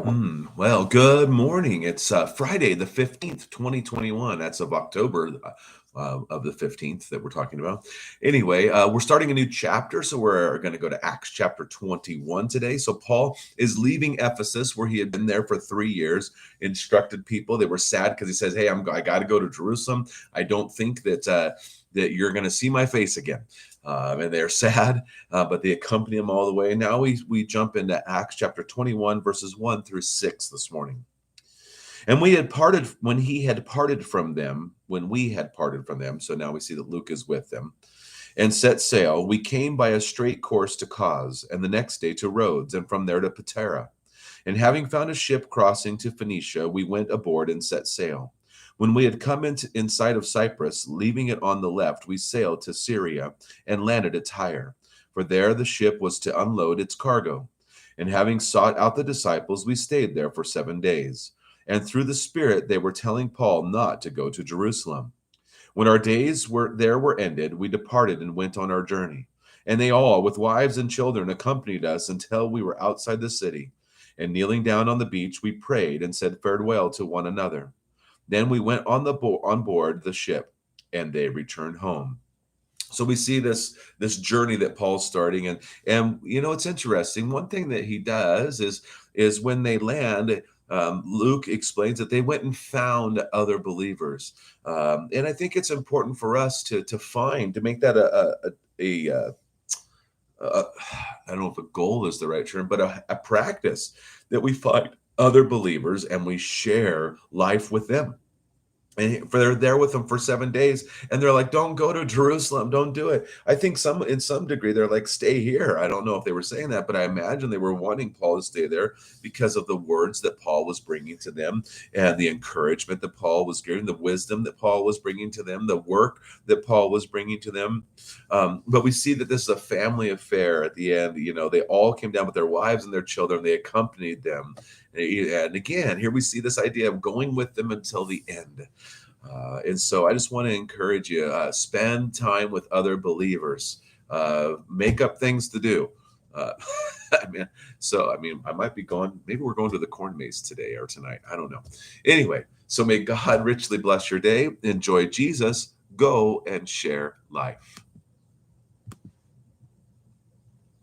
Well, good morning. It's Friday, the 15th, 2021. That's of October of the 15th that we're talking about. Anyway, we're starting a new chapter. So we're going to go to Acts chapter 21 today. So Paul is leaving Ephesus, where he had been there for 3 years, instructed people. They were sad because he says, "Hey, I got to go to Jerusalem. I don't think that you're going to see my face again." And they're sad, but they accompany him all the way. Now we jump into Acts chapter 21, verses 1 through 6 this morning. And we had parted when he had parted from them, when we had parted from them. So now we see that Luke is with them and set sail. We came by a straight course to Cos, and the next day to Rhodes, and from there to Patara. And having found a ship crossing to Phoenicia, we went aboard and set sail. When we had come in sight of Cyprus, leaving it on the left, we sailed to Syria and landed at Tyre, for there the ship was to unload its cargo. And having sought out the disciples, we stayed there for 7 days. And through the Spirit, they were telling Paul not to go to Jerusalem. When our days were ended, we departed and went on our journey. And they all, with wives and children, accompanied us until we were outside the city. And kneeling down on the beach, we prayed and said farewell to one another. Then we went on board the ship, and they returned home. So we see this journey that Paul's starting, and it's interesting. One thing that he does is when they land, Luke explains that they went and found other believers, and I think it's important for us to make that a I don't know if a goal is the right term, but a practice that we find other believers and we share life with them. And they're there with them for 7 days, and they're like, "Don't go to Jerusalem, don't do it." I think in some degree they're like, "Stay here." I don't know if they were saying that, but I imagine they were wanting Paul to stay there because of the words that Paul was bringing to them, and the encouragement that Paul was giving, the wisdom that Paul was bringing to them, the work that Paul was bringing to them. But we see that this is a family affair at the end. They all came down with their wives and their children. They accompanied them, and again, here we see this idea of going with them until the end. And so I just want to encourage you, spend time with other believers, make up things to do. Uh, I might be going, maybe we're going to the corn maze today or tonight. I don't know. Anyway, so may God richly bless your day. Enjoy Jesus. Go and share life.